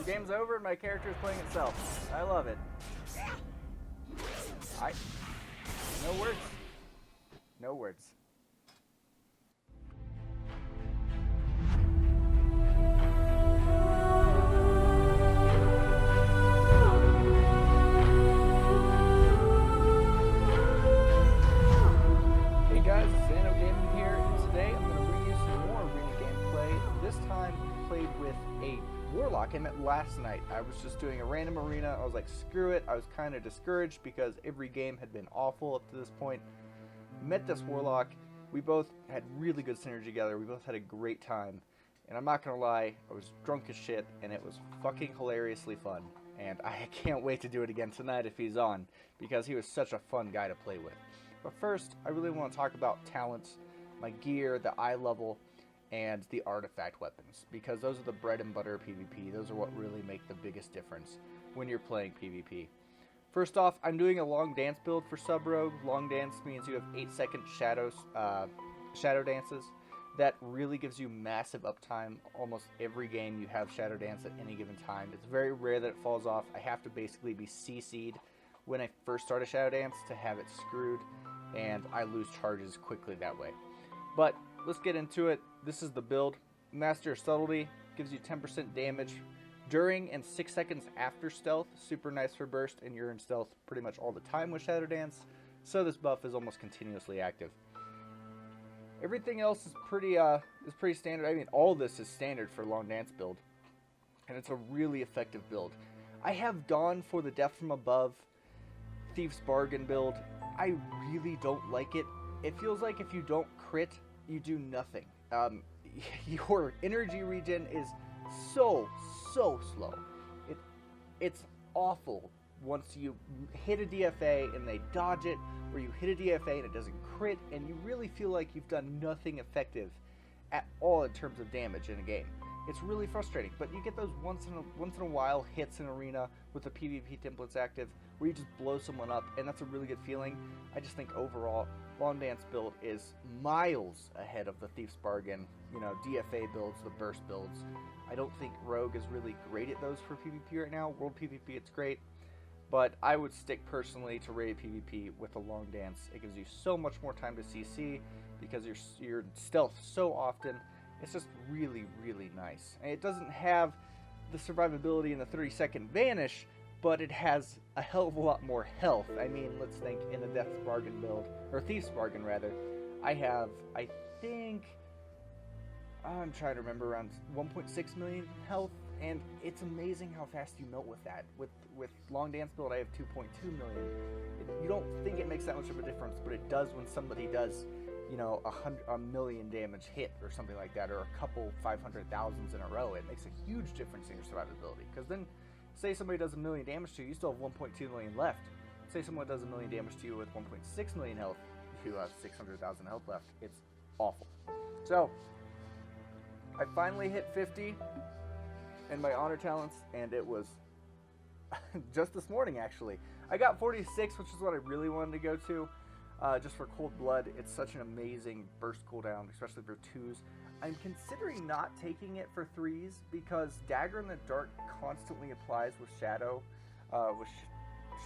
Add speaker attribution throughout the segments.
Speaker 1: game's over and my character is playing itself. I love it. No words. No words. Hey guys, it's AnoGaming here, and today I'm going to bring you some more arena gameplay. This time played with a Warlock. I met last night. I was just doing a random arena. I was like, screw it. I was kind of discouraged because every game had been awful up to this point. Met this Warlock. We both had really good synergy together. We both had a great time. And I'm not going to lie, I was drunk as shit, and it was fucking hilariously fun. And I can't wait to do it again tonight if he's on, because he was such a fun guy to play with. But first, I really want to talk about talents, my gear, the eye level, and the artifact weapons, because those are the bread and butter of PvP. Those are what really make the biggest difference when you're playing PvP. First off, I'm doing a long dance build for Sub Rogue. Long dance means you have 8-second shadow dances. That really gives you massive uptime. Almost every game you have shadow dance at any given time. It's very rare that it falls off. I have to basically be CC'd when I first start a shadow dance to have it screwed, and I lose charges quickly that way. But let's get into it. This is the build. Master of Subtlety gives you 10% damage during and 6 seconds after stealth. Super nice for burst, and you're in stealth pretty much all the time with Shadow Dance, so this buff is almost continuously active. Everything else is pretty standard. I mean, all this is standard for long dance build, and it's a really effective build. I have gone for the Death from Above Thief's Bargain build. I really don't like it. It feels like if you don't crit, you do nothing. Your energy regen is so slow. It's awful once you hit a DFA and they dodge it, or you hit a DFA and it doesn't crit, and you really feel like you've done nothing effective at all in terms of damage in a game. It's really frustrating, but you get those once in a while hits in arena with the PvP templates active where you just blow someone up, and that's a really good feeling. I just think overall, Long Dance build is miles ahead of the Thief's Bargain, DFA builds, the burst builds. I don't think Rogue is really great at those for PvP right now. World PvP, it's great, but I would stick personally to raid PvP with the Long Dance. It gives you so much more time to CC because you're stealth so often. It's just really, really nice. And it doesn't have the survivability and the 30-second vanish, but it has a hell of a lot more health. I mean, let's think, in the Death's Bargain build, or Thief's Bargain rather, I have, I think, I'm trying to remember, around 1.6 million health, and it's amazing how fast you melt with that. With Long Dance build, I have 2.2 million. You don't think it makes that much of a difference, but it does when somebody does, a million damage hit or something like that, or a couple 500,000s in a row. It makes a huge difference in your survivability. Because then, say somebody does a million damage to you, you still have 1.2 million left. Say someone does a million damage to you with 1.6 million health, you have 600,000 health left. It's awful. So, I finally hit 50 in my honor talents, and it was just this morning actually. I got 46, which is what I really wanted to go to. Just for Cold Blood. It's such an amazing burst cooldown, especially for 2s. I'm considering not taking it for 3s because Dagger in the Dark constantly applies with Shadow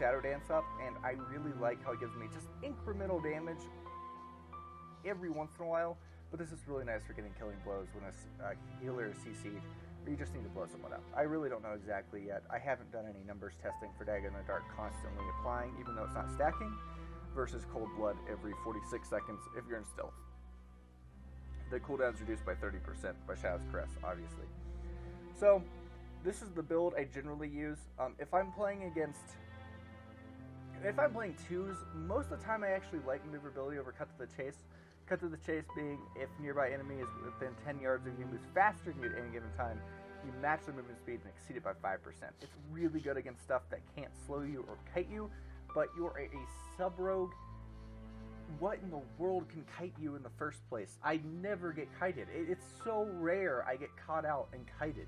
Speaker 1: Dance up, and I really like how it gives me just incremental damage every once in a while, but this is really nice for getting killing blows when a healer is CC'd, or you just need to blow someone up. I really don't know exactly yet. I haven't done any numbers testing for Dagger in the Dark constantly applying, even though it's not stacking, versus Cold Blood every 46 seconds if you're in stealth. The cooldown's reduced by 30% by Shadow's Caress, obviously. So, this is the build I generally use. If I'm playing 2s, most of the time I actually like maneuverability over Cut to the Chase. Cut to the Chase being if nearby enemy is within 10 yards of you, moves faster than you at any given time, you match their movement speed and exceed it by 5%. It's really good against stuff that can't slow you or kite you, but you're a sub-rogue. What in the world can kite you in the first place? I never get kited. It's so rare I get caught out and kited.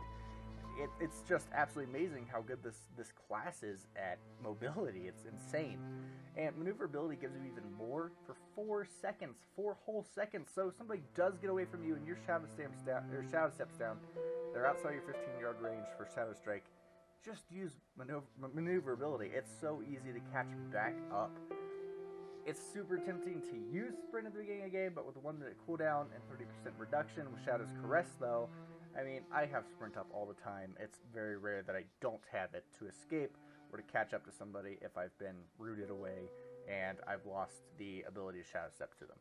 Speaker 1: It's just absolutely amazing how good this class is at mobility. It's insane. And maneuverability gives you even more for 4 seconds, 4 whole seconds. So if somebody does get away from you and your shadow steps down, they're outside your 15-yard range for Shadow Strike. just use maneuverability. It's so easy to catch back up. It's super tempting to use sprint at the beginning of the game, but with a 1 minute cooldown and 30% reduction with Shadow's Caress though, I mean, I have sprint up all the time. It's very rare that I don't have it to escape or to catch up to somebody if I've been rooted away and I've lost the ability to Shadow Step to them.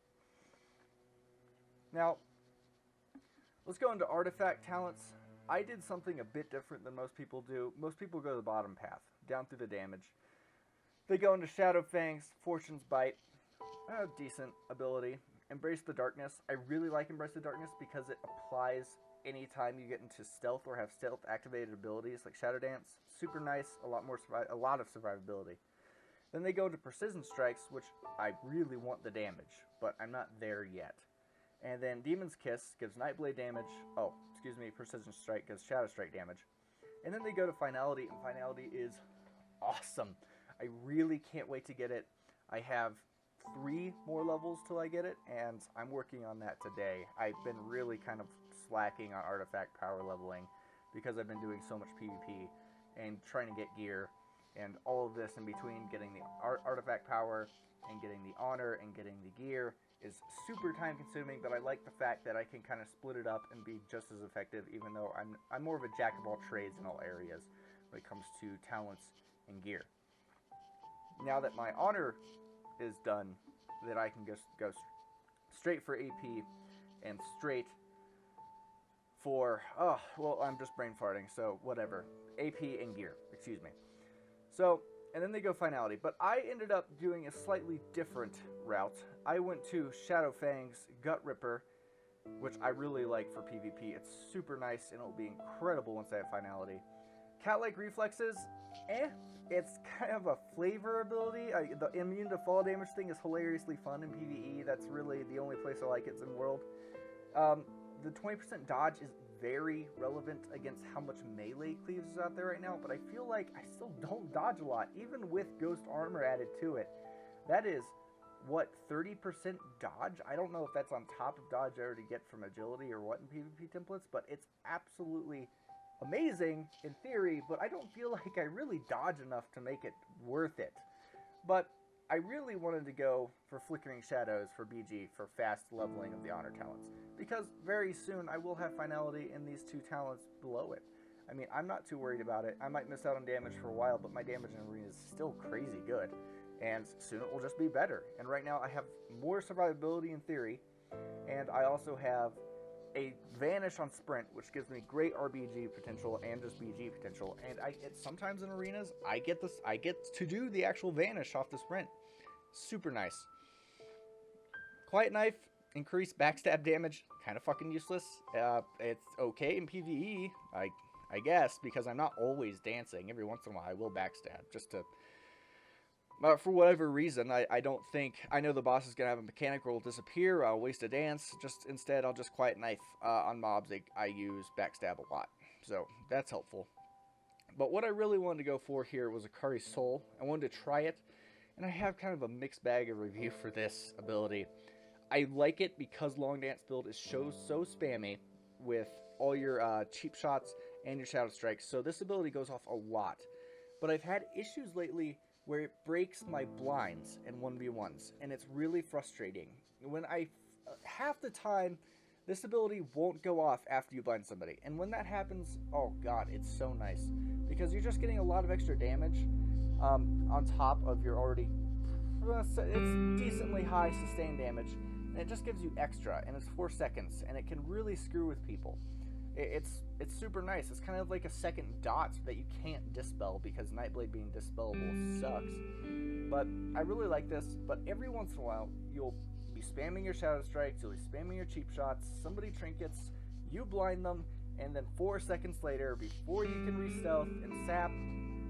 Speaker 1: Now, let's go into artifact talents. I did something a bit different than most people do. Most people go the bottom path, down through the damage. They go into Shadow Fangs, Fortune's Bite, decent ability. Embrace the Darkness. I really like Embrace the Darkness because it applies anytime you get into stealth or have stealth activated abilities like Shadow Dance. Super nice, a lot of survivability. Then they go into Precision Strikes, which I really want the damage, but I'm not there yet. And then Demon's Kiss gives Nightblade damage. Oh, excuse me, Precision Strike gives Shadow Strike damage. And then they go to Finality, and Finality is awesome. I really can't wait to get it. I have 3 more levels till I get it, and I'm working on that today. I've been really kind of slacking on artifact power leveling because I've been doing so much PvP and trying to get gear and all of this in between. Getting the artifact power and getting the honor and getting the gear is super time consuming, but I like the fact that I can kind of split it up and be just as effective, even though I'm more of a jack of all trades in all areas when it comes to talents and gear. Now that my honor is done, that I can just go straight for AP and straight for, oh, well, I'm just brain farting, so whatever. AP and gear, excuse me. So, and then they go Finality, but I ended up doing a slightly different route. I went to Shadow Fang's Gut Ripper, which I really like for PvP. It's super nice, and it'll be incredible once I have Finality. Cat-like Reflexes, it's kind of a flavor ability. The immune to fall damage thing is hilariously fun in PvE. That's really the only place I like it in the world. The 20% dodge is very relevant against how much melee cleaves is out there right now, but I feel like I still don't dodge a lot, even with Ghost Armor added to it. That is, what, 30% dodge? I don't know if that's on top of dodge I already get from agility or what in PvP templates, but it's absolutely amazing in theory, but I don't feel like I really dodge enough to make it worth it. But I really wanted to go for Flickering Shadows for BG for fast leveling of the honor talents, because very soon I will have Finality in these 2 talents below it. I mean, I'm not too worried about it. I might miss out on damage for a while, but my damage in Arena is still crazy good, and soon it will just be better. And right now I have more survivability in theory, and I also have a Vanish on Sprint, which gives me great RBG potential and just BG potential. And sometimes in arenas, I get to do the actual Vanish off the Sprint. Super nice. Quiet Knife, increased backstab damage, kind of fucking useless. It's okay in PvE, I guess, because I'm not always dancing. Every once in a while, I will backstab just to. For whatever reason, I don't think, I know the boss is going to have a mechanic where it'll disappear, I'll waste a dance, instead I'll just Quiet Knife. On mobs, I use backstab a lot, so that's helpful. But what I really wanted to go for here was Akari's Soul. I wanted to try it, and I have kind of a mixed bag of review for this ability. I like it because Long Dance build is so spammy with all your cheap shots and your Shadow Strikes, so this ability goes off a lot. But I've had issues lately where it breaks my blinds in 1v1s, and it's really frustrating. When half the time, this ability won't go off after you blind somebody, and when that happens, oh god, it's so nice, because you're just getting a lot of extra damage on top of your already, it's decently high sustained damage, and it just gives you extra, and it's 4 seconds, and it can really screw with people. It's super nice. It's kind of like a second dot that you can't dispel, because Nightblade being dispellable sucks. But I really like this, but every once in a while, you'll be spamming your Shadow Strikes, you'll be spamming your cheap shots, somebody trinkets, you blind them, and then 4 seconds later, before you can re-stealth and sap,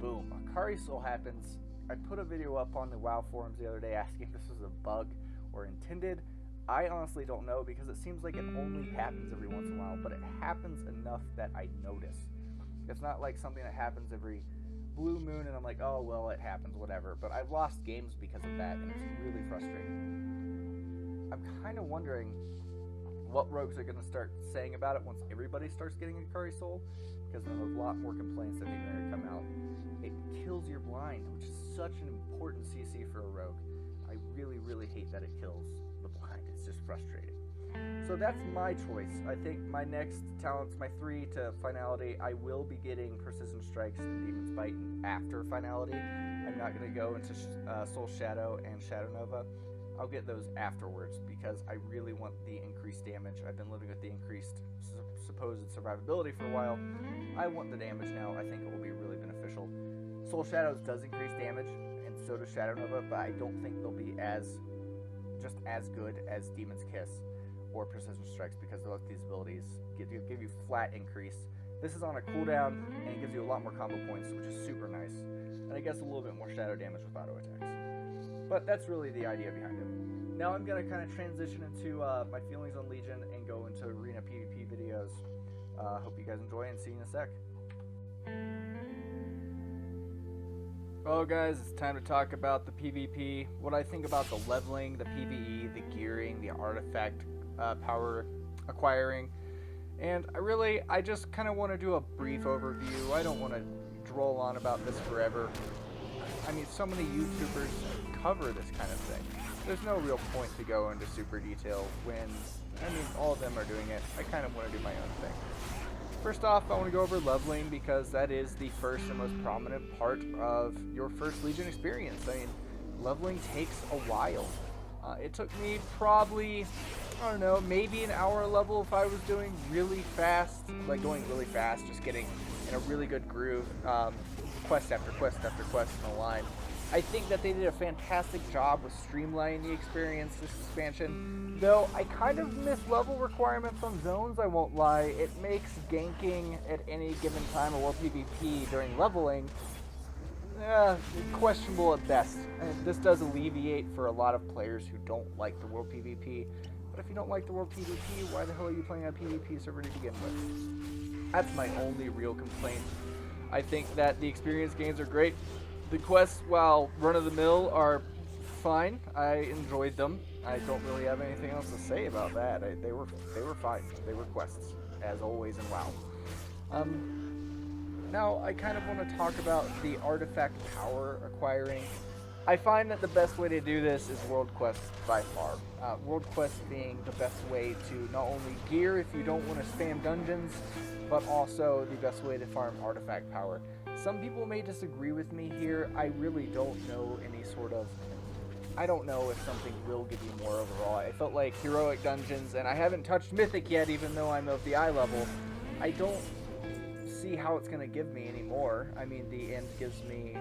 Speaker 1: boom, Akari's Soul happens. I put a video up on the WoW forums the other day asking if this was a bug or intended. I honestly don't know, because it seems like it only happens every once in a while, but it happens enough that I notice. It's not like something that happens every blue moon and I'm like, oh, well, it happens, whatever. But I've lost games because of that, and it's really frustrating. I'm kind of wondering, what rogues are going to start saying about it once everybody starts getting Akari Soul, because there's a lot more complaints I think are going to come out. It kills your blind, which is such an important CC for a rogue. I really, really hate that it kills the blind. It's just frustrating. So that's my choice. I think my next talents, my 3 to finality, I will be getting Precision Strikes and Demon's Bite after finality. I'm not going to go into Soul Shadow and Shadow Nova. I'll get those afterwards because I really want the increased damage. I've been living with the increased supposed survivability for a while. I want the damage now. I think it will be really beneficial. Soul Shadows does increase damage, and so does Shadow Nova, but I don't think they'll be as good as Demon's Kiss or Precision Strikes, because these abilities give you flat increase. This is on a cooldown, and it gives you a lot more combo points, which is super nice. And I guess a little bit more shadow damage with auto attacks. But that's really the idea behind it. Now I'm going to kind of transition into my feelings on Legion and go into arena PvP videos. Hope you guys enjoy, and see you in a sec. Well guys, it's time to talk about the PvP, what I think about the leveling, the PvE, the gearing, the artifact power acquiring, and I just kind of want to do a brief overview. I don't want to droll on about this forever. I mean, so many YouTubers cover this kind of thing. There's no real point to go into super detail when, I mean, all of them are doing it. I kind of want to do my own thing. First off, I want to go over leveling, because that is the first and most prominent part of your first Legion experience. I mean, leveling takes a while. It took me probably, I don't know, maybe an hour level if I was doing really fast, like going really fast, just getting in a really good groove, quest after quest after quest in a line. I think that they did a fantastic job with streamlining the experience this expansion, though I kind of miss level requirements on zones, I won't lie. It makes ganking at any given time or World PvP during leveling questionable at best. And this does alleviate for a lot of players who don't like the World PvP, but if you don't like the World PvP, why the hell are you playing a PvP server to begin with? That's my only real complaint. I think that the experience gains are great. The quests, while run-of-the-mill, are fine. I enjoyed them. I don't really have anything else to say about that. They were fine. They were quests, as always in WoW. Now, I kind of want to talk about the artifact power acquiring. I find that the best way to do this is World Quests by far. World Quests being the best way to not only gear if you don't want to spam dungeons, but also the best way to farm artifact power. Some people may disagree with me here. I really don't know any sort of... I don't know if something will give you more overall. I felt like heroic dungeons, and I haven't touched Mythic yet, even though I'm of the eye level. I don't see how it's going to give me any more. I mean, the end gives me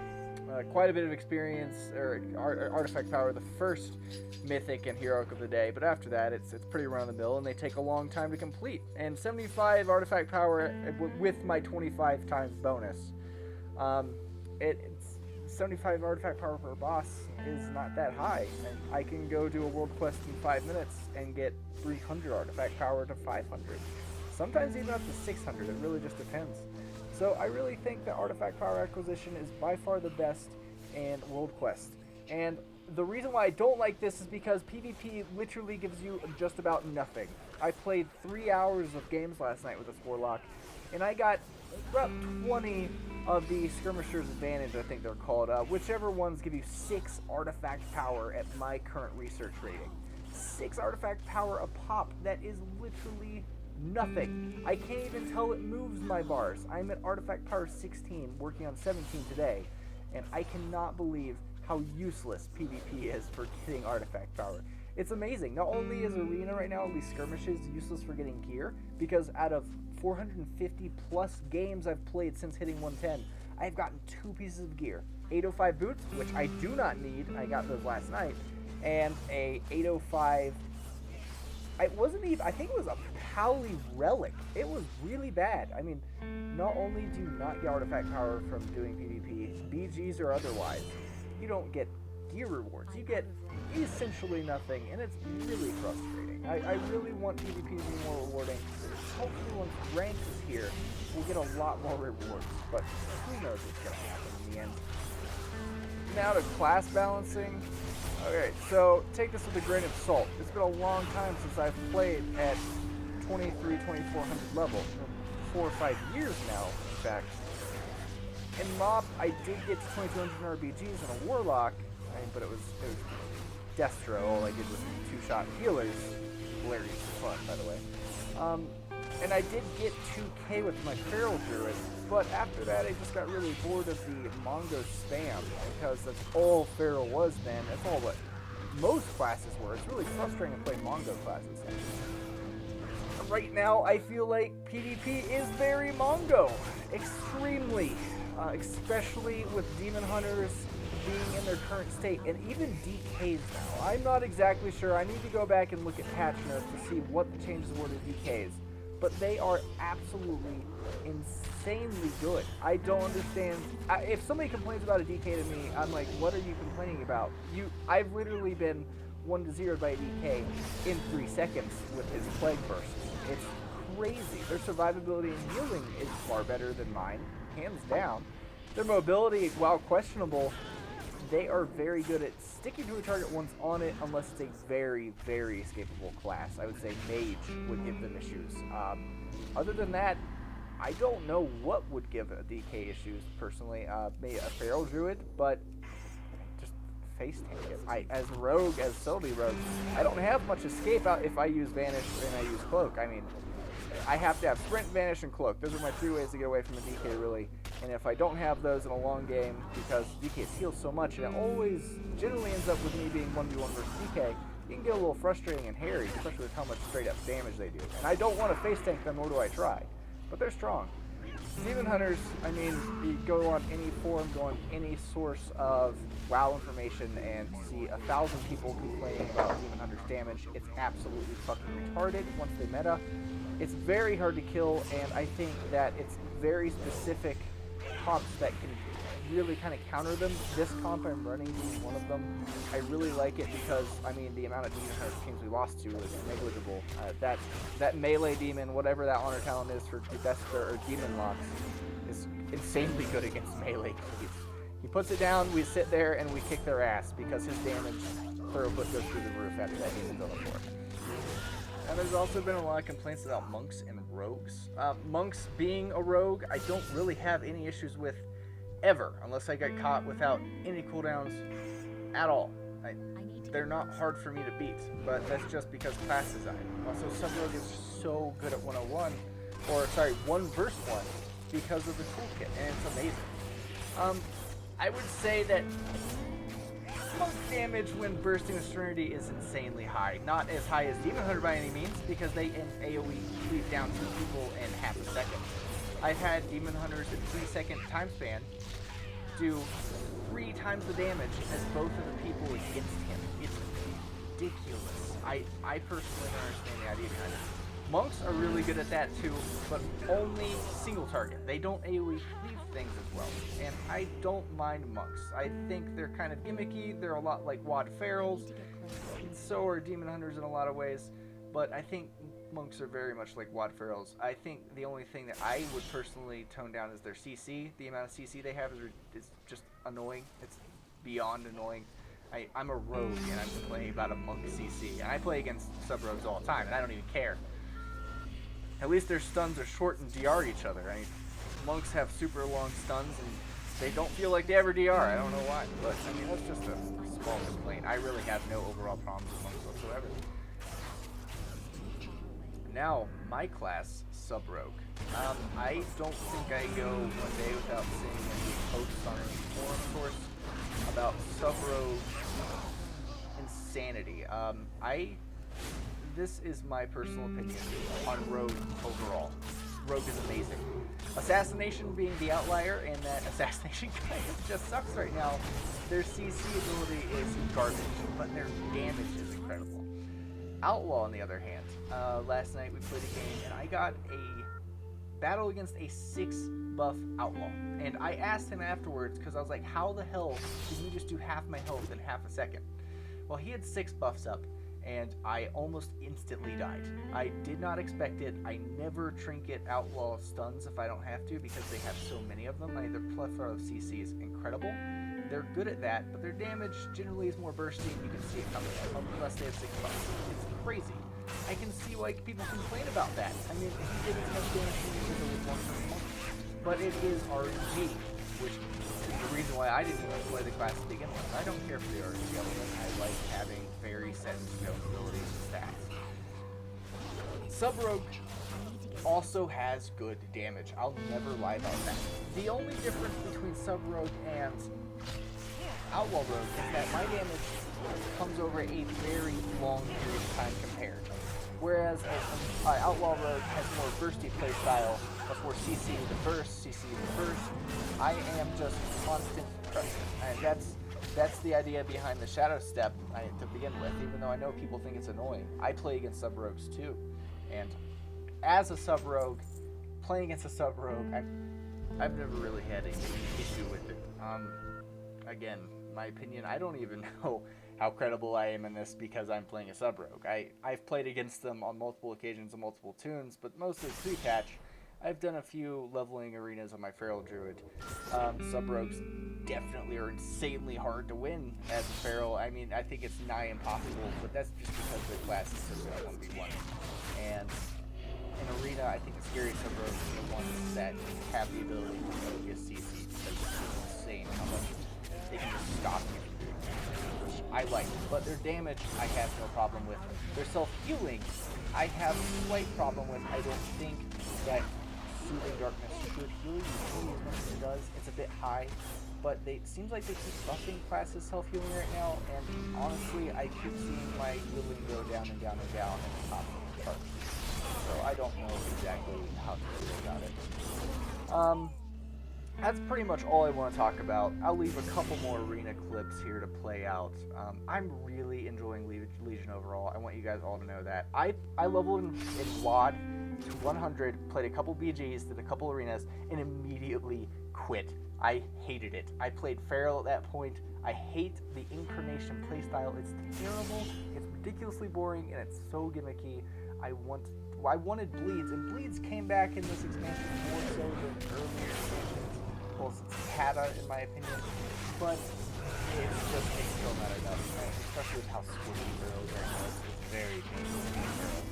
Speaker 1: quite a bit of experience, or artifact power, the first Mythic and heroic of the day, but after that, it's pretty run-of-the-mill, and they take a long time to complete. And 75 artifact power with my 25 times bonus. It's 75 artifact power per boss is not that high, and I can go do a world quest in 5 minutes and get 300 artifact power to 500. Sometimes even up to 600, it really just depends. So I really think that artifact power acquisition is by far the best in world quest. And the reason why I don't like this is because PvP literally gives you just about nothing. I played 3 hours of games last night with this Warlock, and I got about 20 of the Skirmisher's Advantage, I think they're called, whichever ones give you 6 artifact power at my current research rating. 6 artifact power a pop, that is literally nothing. I can't even tell it moves my bars. I'm at artifact power 16, working on 17 today, and I cannot believe how useless PvP is for getting artifact power. It's amazing. Not only is Arena right now, at least Skirmishes, useless for getting gear, because out of 450 plus games I've played since hitting 110, I've gotten 2 pieces of gear. 805 boots, which I do not need, I got those last night, and a 805, I think it was a Pally Relic. It was really bad. I mean, not only do you not get artifact power from doing PvP, BGs or otherwise, you don't get gear rewards. You get essentially nothing, and it's really frustrating. I really want PvP to be more rewarding. Hopefully once rank is here, we'll get a lot more rewards, but who knows what's going to happen in the end. Now to class balancing. Okay, so take this with a grain of salt. It's been a long time since I've played at 2400 level. 4 or 5 years now, in fact. In Mob, I did get to 2200 RBGs and a Warlock, but it was Destro. All I did was 2-shot healers. Hilarious fun, by the way. And I did get 2k with my Feral Druid, but after that I just got really bored of the Mongo spam, because that's all Feral was then. That's all what most classes were. It's really frustrating to play Mongo classes. Right now, I feel like PvP is very Mongo. Extremely. Especially with Demon Hunters being in their current state, and even DKs now. I'm not exactly sure. I need to go back and look at patch notes to see what the changes were to DKs. But they are absolutely insanely good. I don't understand. If somebody complains about a DK to me, I'm like, what are you complaining about? I've literally been 1-0'd by a DK in 3 seconds with his Plague Burst. It's crazy. Their survivability and healing is far better than mine, hands down. Their mobility, while questionable, they are very good at sticking to a target once on it, unless it's a very, very escapable class. I would say Mage would give them issues. Other than that, I don't know what would give a DK issues, personally. Maybe a Feral Druid, but just face tank it. As Rogue, as Sylvie Rogue, I don't have much escape out if I use Vanish and I use Cloak. I mean, I have to have Sprint, Vanish, and Cloak. Those are my 3 ways to get away from a DK, really. And if I don't have those in a long game, because DKs heal so much, and it always generally ends up with me being 1v1 versus DK, you can get a little frustrating and hairy, especially with how much straight-up damage they do. And I don't want to face tank them, nor do I try. But they're strong. Demon Hunters, I mean, you go on any forum, go on any source of WoW information, and see 1,000 people complaining about Demon Hunters damage. It's absolutely fucking retarded once they meta. It's very hard to kill, and I think that it's very specific comps that can really kind of counter them. This comp I'm running being one of them. I really like it because, I mean, the amount of Demon Hunter teams we lost to is negligible. That melee demon, whatever that honor talent is for Destro or Demon Locks, is insanely good against melee cleaves. He puts it down, we sit there, and we kick their ass because his damage throughput goes through the roof after that demon's on the floor. And there's also been a lot of complaints about monks and rogues. Monks being a rogue, I don't really have any issues with ever, unless I get caught without any cooldowns at all. They're not hard for me to beat, but that's just because class design. Also, Sub-Rogue is so good at 101, or sorry, 1 versus 1, because of the toolkit, and it's amazing. I would say that monk damage when bursting with Serenity is insanely high. Not as high as Demon Hunter by any means, because they AoE cleave down 2 people in half a second. I've had Demon Hunters in 3-second time span do 3 times the damage as both of the people against him. It's ridiculous. I personally don't understand the idea behind it. Monks are really good at that too, but only single target. They don't AoE cleave things as well, and I don't mind monks. I think they're kind of gimmicky. They're a lot like WoD Ferals, and so are Demon Hunters in a lot of ways, but I think monks are very much like WoD Ferals. I think the only thing that I would personally tone down is their CC. The amount of CC they have is just annoying. It's beyond annoying. I'm a rogue, and I'm complaining about a monk CC, and I play against sub-rogues all the time, and I don't even care. At least their stuns are short and DR each other. I mean, monks have super long stuns, and they don't feel like they ever DR. I don't know why, but I mean, that's just a small complaint. I really have no overall problems with monks whatsoever. Now, my class, Sub-Rogue. I don't think I go one day without seeing any posts on any forum source about Sub-Rogue insanity. This is my personal opinion on Rogue overall. Rogue is amazing. Assassination being the outlier, and that Assassination kind of just sucks right now. Their CC ability is garbage, but their damage is incredible. Outlaw, on the other hand, last night we played a game, and I got a battle against a 6 buff Outlaw. And I asked him afterwards, because I was like, how the hell did you just do half my health in half a second? Well, he had 6 buffs up, and I almost instantly died. I did not expect it. I never trinket Outlaw stuns if I don't have to, because they have so many of them. I mean, their plethora of CC is incredible. They're good at that, but their damage generally is more bursty, and you can see it coming, unless they have 6 buffs. It's crazy. I can see why people complain about that. I mean, he did as much damage to me as it was 1 but it is RNG, which is the reason why I didn't even play the class to begin with. I don't care for the RNG element. I like having very set in stone abilities and stats. Sub-Rogue also has good damage. I'll never lie about that. The only difference between Sub-Rogue and Outlaw Rogue is that my damage comes over a very long period of time compared. Whereas Outlaw Rogue has more bursty playstyle, much more CC to burst, CC to burst. I am just constant pressure. And that's the idea behind the Shadow Step to begin with, even though I know people think it's annoying. I play against Sub-Rogues too. And as a Sub-Rogue, playing against a Sub-Rogue, I've never really had an issue with it. Again, my opinion, I don't even know how credible I am in this because I'm playing a Sub-Rogue. I've played against them on multiple occasions on multiple tunes, but mostly pre-patch. I've done a few leveling arenas on my Feral Druid. Sub-Rogues definitely are insanely hard to win as a Feral. I mean, I think it's nigh impossible, but that's just because the class is so 1v1. And in Arena, I think the scariest Sub-Rogues are the ones that have the ability to focus CC, because it's insane how much they can just stop you from doing that, which I like. But their damage, I have no problem with. Their self-healing, I have a slight problem with. I don't think that Soothing Darkness should heal you fully as much as it does. It's a bit high, but it seems like they keep buffing classes self-healing right now, and honestly, I keep seeing my healing go down and down and down at the top of the chart. So I don't know exactly how to feel about it. That's pretty much all I want to talk about. I'll leave a couple more arena clips here to play out. I'm really enjoying Legion overall. I want you guys all to know that. I leveled in WoD to 100, played a couple BGs, did a couple arenas, and immediately quit. I hated it. I played Feral at that point. I hate the Incarnation playstyle. It's terrible, it's ridiculously boring, and it's so gimmicky. I wanted Bleeds, and Bleeds came back in this expansion more so than earlier expansions. Well, since Kata, in my opinion, but it's just still not enough, especially with how squishy Feral is right now. It's very painful to beat Feral.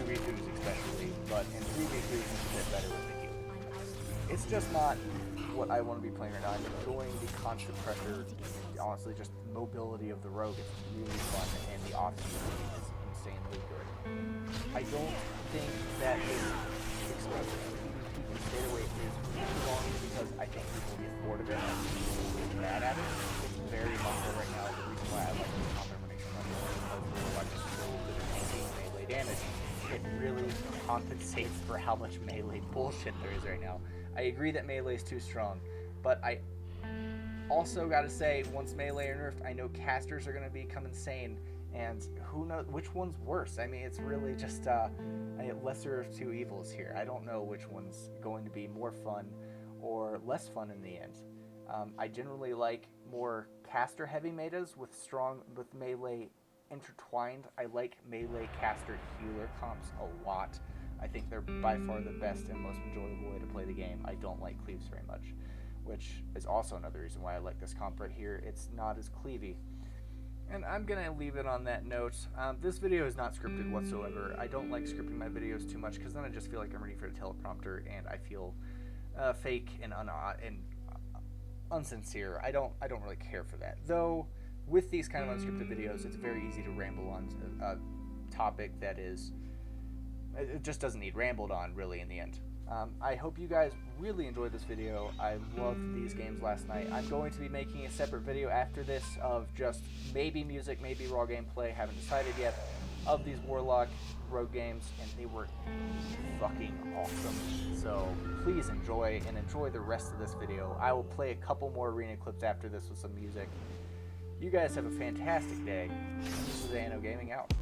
Speaker 1: 2v2s especially, but in 3v3s it's a bit better with the heal. It's just not what I want to be playing right now. I'm enjoying the constant pressure, honestly, just mobility of the rogue. It's really fun, and the off-season is insanely good. I don't think that this expansion of PvP can stay away is really long because I think people get bored of it and people get mad at it. It's very muscle right now. The reason why I like this combination run is because Warlock is so good at taking melee damage. It really compensates for how much melee bullshit there is right now. I agree that melee is too strong, but I also gotta say, once melee are nerfed, I know casters are gonna become insane, and who knows which one's worse. I mean, it's really just a lesser of two evils here. I don't know which one's going to be more fun or less fun in the end. I generally like more caster heavy metas with melee intertwined. I like melee caster healer comps a lot. I think they're by far the best and most enjoyable way to play the game. I don't like cleaves very much, which is also another reason why I like this comp right here. It's not as cleavy. And I'm going to leave it on that note. This video is not scripted whatsoever. I don't like scripting my videos too much because then I just feel like I'm reading for a teleprompter and I feel fake and unsincere. I don't really care for that. Though, with these kind of unscripted videos, it's very easy to ramble on a topic that is... It just doesn't need rambled on, really, in the end. I hope you guys really enjoyed this video. I loved these games last night. I'm going to be making a separate video after this of just maybe music, maybe raw gameplay, haven't decided yet, of these Warlock Rogue games, and they were fucking awesome. So please enjoy, and enjoy the rest of this video. I will play a couple more arena clips after this with some music. You guys have a fantastic day. This is AnoGaming out.